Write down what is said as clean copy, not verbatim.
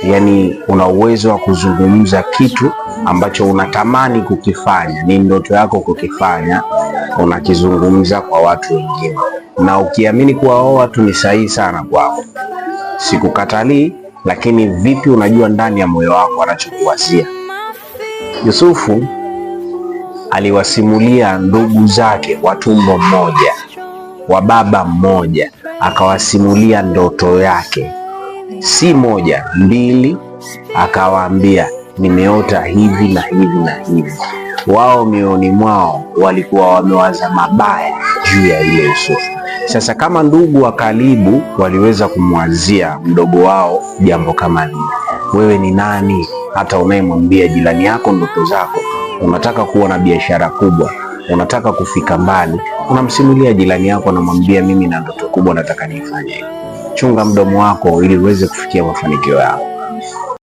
Yani una uwezo wa kuzungumza kitu ambacho unatamani kukifanya, ni ndoto yako kukifanya, unakizungumza kwa watu wengine, na ukiamini kuwa hao watu ni sahihi sana kwako. Sikukatalii, lakini vipi unajua ndani ya moyo wako anachokuwazia. Yusufu aliwasimulia ndugu zake wa tumbo mmoja, wa baba mmoja, akawasimulia ndoto yake, si moja, mbili, akawaambia nimeota hivi na hivi na hivi. Wao mioyoni mwao walikuwa wamewaza mabaya juu ya ile Yusufu. Sasa kama ndugu wa karibu waliweza kumwazia mdogo wao jambo kama hili, wewe ni nani hata unayemwambia jirani yako ndoto zako? Unataka kuwa na biashara kubwa, unataka kufika mbali, unamsimulia jirani yako, namwambia mimi na ndoto kubwa nataka nifanye. Chunga mdomo wako ili uweze kufikia mafanikio yako.